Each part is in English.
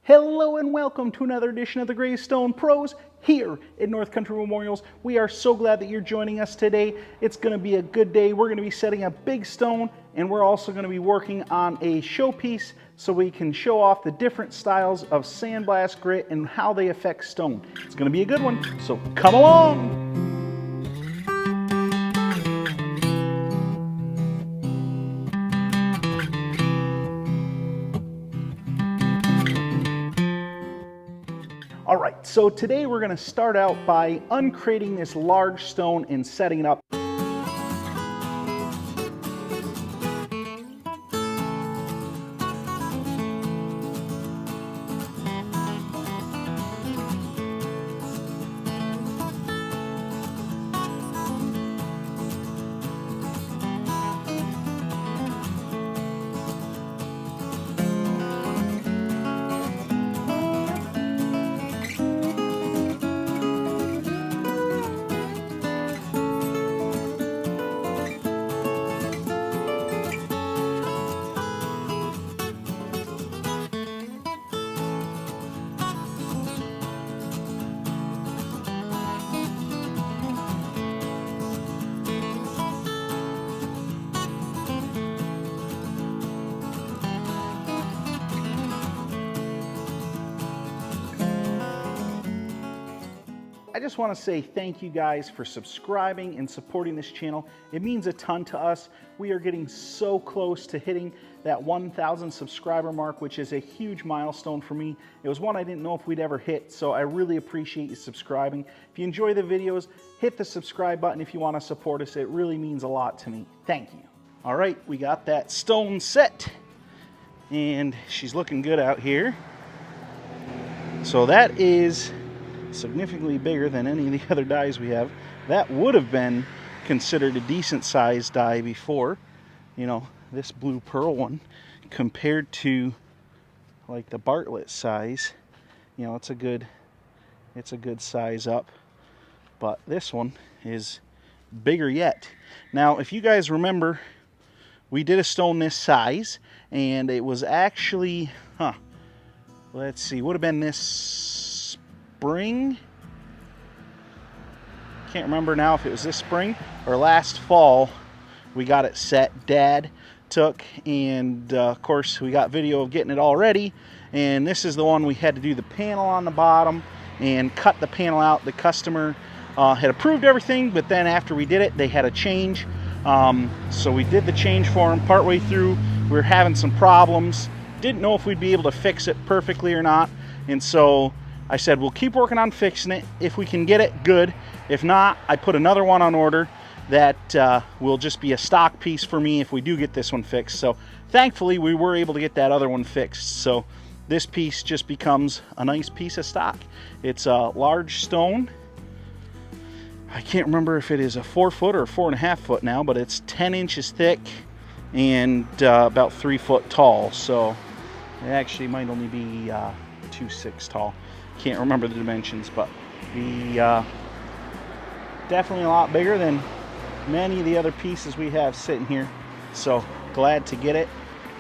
Hello and welcome to another edition of the Greystone Pros here at North Country Memorials. We are so glad that you're joining us today. It's going to be a good day. We're going to be setting a big stone, and we're also going to be working on a showpiece so we can show off the different styles of sandblast grit and how they affect stone. It's going to be a good one, so come along. All right, so today we're going to start out by uncrating this large stone and setting it up. I just want to say thank you guys for subscribing and supporting this channel. It means a ton to us. We are getting so close to hitting that 1,000 subscriber mark, which is a huge milestone for me. It was one I didn't know if we'd ever hit, so I really appreciate you subscribing. If you enjoy the videos, hit the subscribe button if you want to support us. It really means a lot to me. Thank you. All right, we got that stone set, and she's looking good out here. So that is significantly bigger than any of the other dies we have. That would have been considered a decent sized die before, you know, this blue pearl one compared to like the Bartlett size. You know, it's a good size up, but this one is bigger yet. Now, if you guys remember, we did a stone this size, and it was actually, let's see, would have been this spring. Can't remember now if it was this spring or last fall. We got it set. Dad took, and of course we got video of getting it all ready, and this is the one we had to do the panel on the bottom and cut the panel out. The customer had approved everything, but then after we did it, they had a change, so we did the change for them. Partway through, we were having some problems, didn't know if we'd be able to fix it perfectly or not, and so I said, we'll keep working on fixing it. If we can get it, good. If not, I put another one on order that will just be a stock piece for me if we do get this one fixed. So thankfully, we were able to get that other one fixed. So this piece just becomes a nice piece of stock. It's a large stone. I can't remember if it is a 4 foot or 4.5 foot now, but it's 10 inches thick and about 3 foot tall. So it actually might only be 2.6 tall. Can't remember the dimensions, but definitely a lot bigger than many of the other pieces we have sitting here. So glad to get it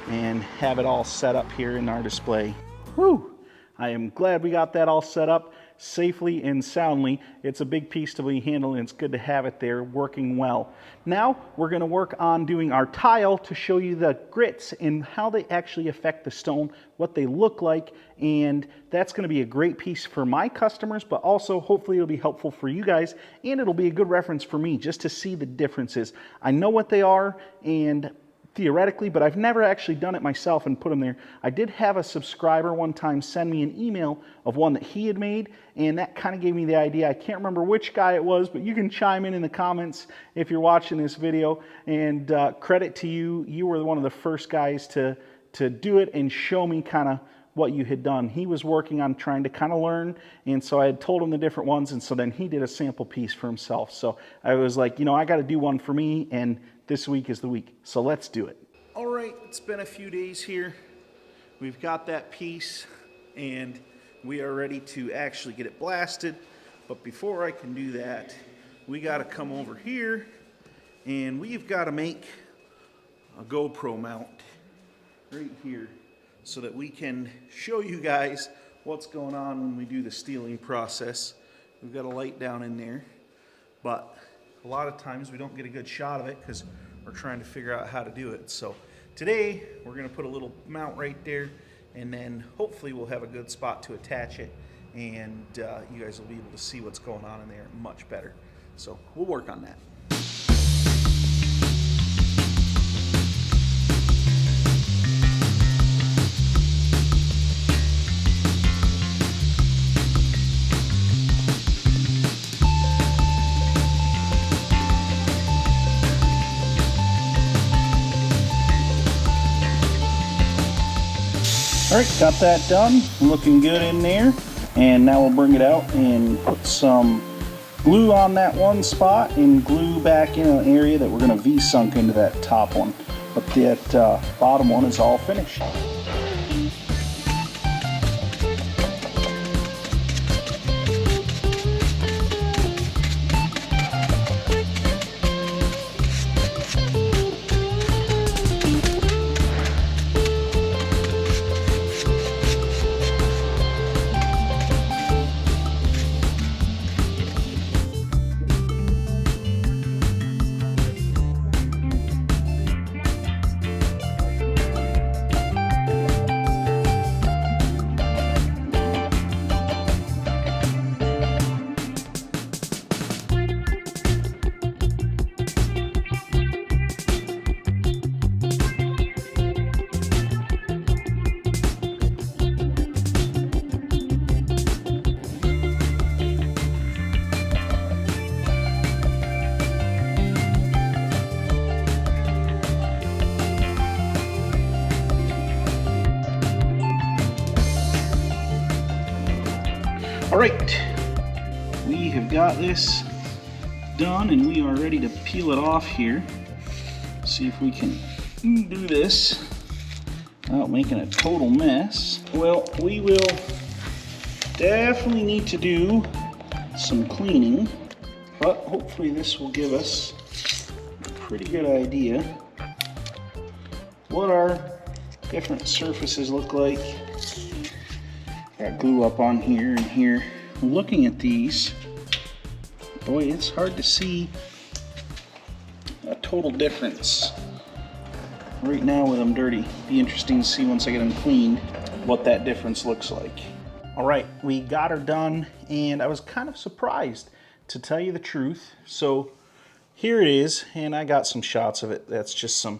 and have it all set up here in our display. Whew! I am glad we got that all set up safely and soundly. It's a big piece to be handled, and it's good to have it there working well. Now we're going to work on doing our tile to show you the grits and how they actually affect the stone, what they look like, and that's going to be a great piece for my customers, but also hopefully it'll be helpful for you guys, and it'll be a good reference for me just to see the differences. I know what they are, and theoretically, but I've never actually done it myself and put them there. I did have a subscriber one time send me an email of one that he had made, and that kind of gave me the idea. I can't remember which guy it was, but you can chime in the comments if you're watching this video, and credit to you. You were one of the first guys to do it and show me kind of what you had done. He was working on trying to kind of learn, and so I had told him the different ones, and so then he did a sample piece for himself. So I was like, you know, I got to do one for me, and this week is the week, so let's do it. All right, it's been a few days here. We've got that piece, and we are ready to actually get it blasted. But before I can do that, we got to come over here, and we've got to make a GoPro mount right here. so that we can show you guys what's going on when we do the steeling process. We've got a light down in there, but a lot of times we don't get a good shot of it because we're trying to figure out how to do it. So today we're going to put a little mount right there, and then hopefully we'll have a good spot to attach it, and you guys will be able to see what's going on in there much better. So we'll work on that. All right, got that done, looking good in there. And now we'll bring it out and put some glue on that one spot and glue back in an area that we're gonna V-sunk into that top one. But that bottom one is all finished. All right, we have got this done and we are ready to peel it off here. See if we can do this without making a total mess. Well, we will definitely need to do some cleaning, but hopefully this will give us a pretty good idea what our different surfaces look like. Got glue up on here and here. Looking at these, boy, it's hard to see a total difference right now with them dirty. Be interesting to see once I get them cleaned what that difference looks like. All right, we got her done, and I was kind of surprised, to tell you the truth. So here it is, and I got some shots of it. That's just some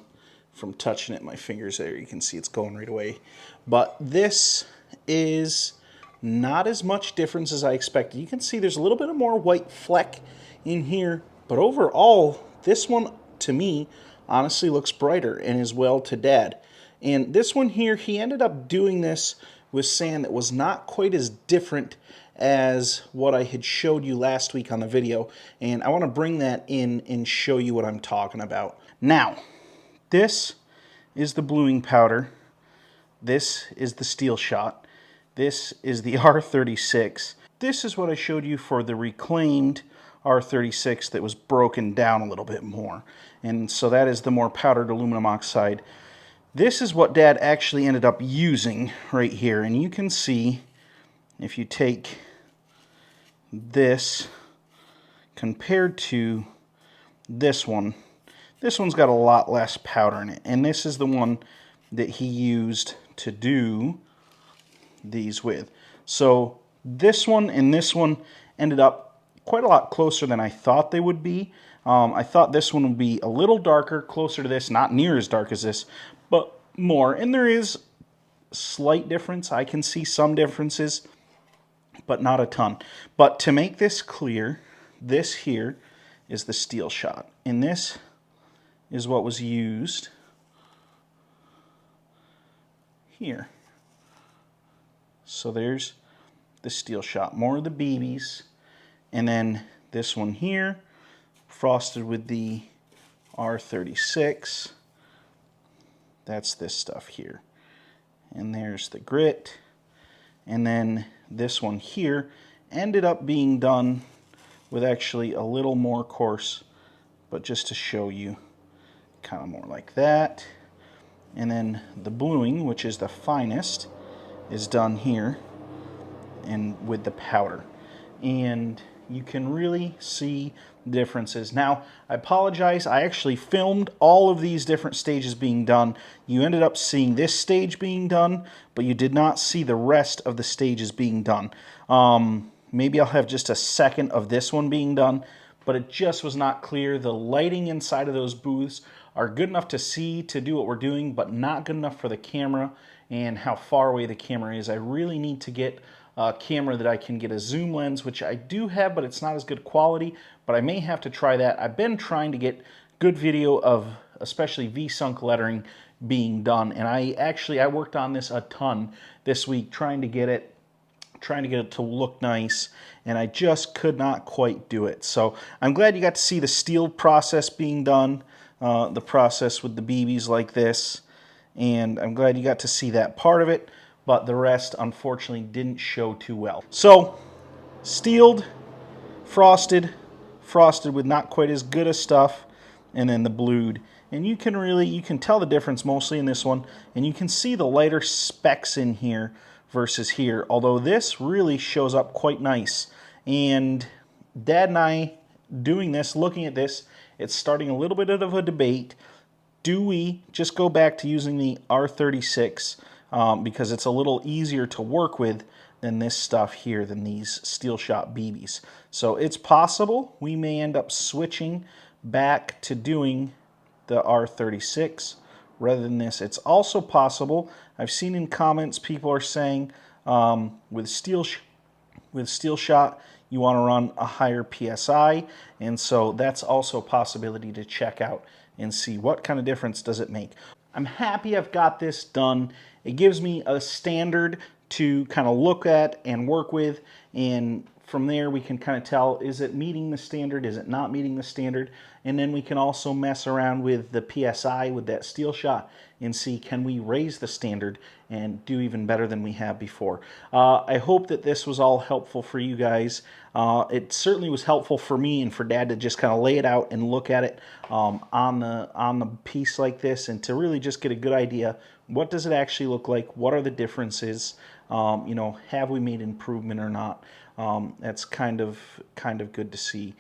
from touching it, my fingers there. You can see it's going right away. But this is not as much difference as I expected. You can see there's a little bit of more white fleck in here, but overall, this one to me honestly looks brighter and is well to Dad. And this one here, he ended up doing this with sand that was not quite as different as what I had showed you last week on the video, and I want to bring that in and show you what I'm talking about. Now, this is the bluing powder. This is the steel shot. This is the R36. This is what I showed you for the reclaimed R36 that was broken down a little bit more. And so that is the more powdered aluminum oxide. This is what Dad actually ended up using right here. And you can see if you take this compared to this one's got a lot less powder in it. And this is the one that he used to do these with. So this one and this one ended up quite a lot closer than I thought they would be. I thought this one would be a little darker, closer to this, not near as dark as this, but more. And there is slight difference. I can see some differences, but not a ton. But to make this clear, this here is the steel shot. And this is what was used here. So there's the steel shot, more of the BBs, and then this one here, frosted with the R36. That's this stuff here. And there's the grit. And then this one here ended up being done with actually a little more coarse, but just to show you, kind of more like that. and then the bluing, which is the finest, is done here and with the powder. And you can really see differences. Now, I apologize, I actually filmed all of these different stages being done. You ended up seeing this stage being done, but you did not see the rest of the stages being done. Maybe I'll have just a second of this one being done, but it just was not clear. The lighting inside of those booths are good enough to see, to do what we're doing, but not good enough for the camera and how far away the camera is. I really need to get a camera that I can get a zoom lens, which I do have, but it's not as good quality, but I may have to try that. I've been trying to get good video of especially V-Sunk lettering being done, and I worked on this a ton this week trying to get it to look nice, and I just could not quite do it. So I'm glad you got to see the steel process being done, the process with the BBs like this, and I'm glad you got to see that part of it, but the rest unfortunately didn't show too well. So steeled, frosted with not quite as good a stuff, and then the blued. And you can tell the difference mostly in this one, and you can see the lighter specks in here versus here, although this really shows up quite nice. And Dad and I doing this, looking at this, it's starting a little bit of a debate. Do we just go back to using the R36 because it's a little easier to work with than this stuff here, than these Steel Shop BBs? So it's possible we may end up switching back to doing the R36 rather than this. It's also possible, I've seen in comments people are saying with Steel Shot you want to run a higher PSI, and so that's also a possibility to check out and see what kind of difference does it make. I'm happy I've got this done. It gives me a standard to kind of look at and work with, and from there we can kind of tell, is it meeting the standard, is it not meeting the standard, and then we can also mess around with the PSI with that Steel Shot and see, can we raise the standard and do even better than we have before. I hope that this was all helpful for you guys. It certainly was helpful for me and for Dad to just kind of lay it out and look at it on the piece like this, and to really just get a good idea, what does it actually look like, what are the differences, you know, have we made improvement or not. That's kind of good to see.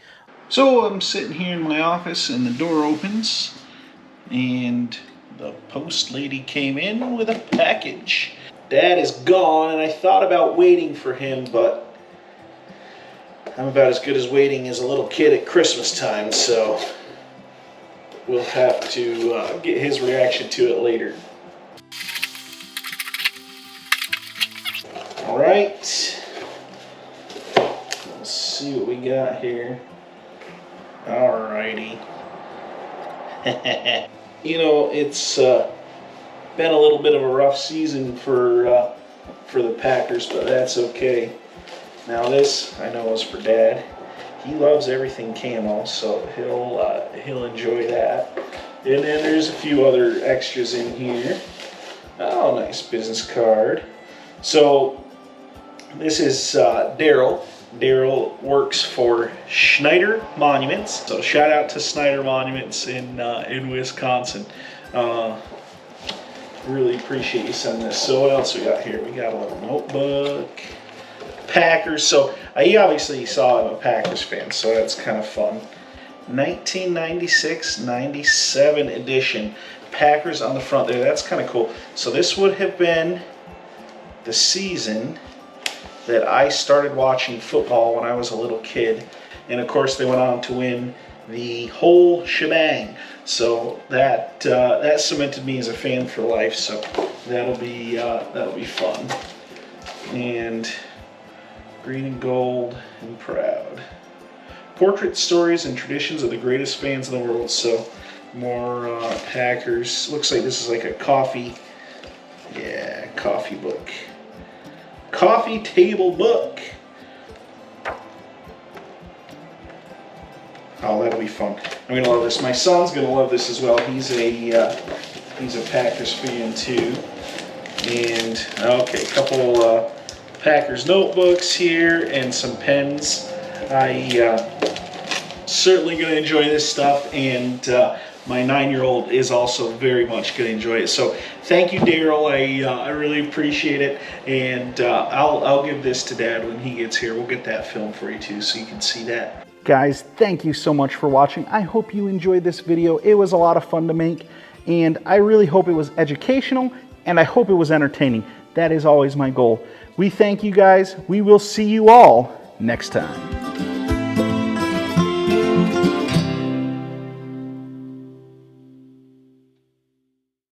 So I'm sitting here in my office and the door opens and the post lady came in with a package. Dad is gone, and I thought about waiting for him, but I'm about as good as waiting as a little kid at Christmas time, so we'll have to get his reaction to it later. All right, let's see what we got here. Alrighty. You know, it's been a little bit of a rough season for the Packers, but that's okay. Now this, I know, is for Dad. He loves everything camo, so he'll enjoy that. And then there's a few other extras in here. Oh, nice business card. So this is Daryl. Daryl works for Schneider Monuments, so shout out to Schneider Monuments in Wisconsin. Really appreciate you sending this. So what else we got here? We got a little notebook. Packers. So he obviously saw I'm a Packers fan, so that's kind of fun. 1996-97 edition. Packers on the front there. That's kind of cool. So this would have been the season that I started watching football when I was a little kid, and of course they went on to win the whole shebang. So that cemented me as a fan for life. So that'll be fun. And green and gold and proud. Portrait stories and traditions of the greatest fans in the world. So more Packers. Looks like this is like a coffee book. Coffee table book. Oh, that'll be fun. I'm gonna love this. My son's gonna love this as well. He's a Packers fan too. And okay, a couple Packers notebooks here and some pens. I certainly gonna enjoy this stuff, and my 9-year-old is also very much going to enjoy it. So thank you, Daryl. I really appreciate it, and I'll give this to Dad when he gets here. We'll get that film for you too, so you can see that. Guys, thank you so much for watching. I hope you enjoyed this video. It was a lot of fun to make, and I really hope it was educational, and I hope it was entertaining. That is always my goal. We thank you guys. We will see you all next time.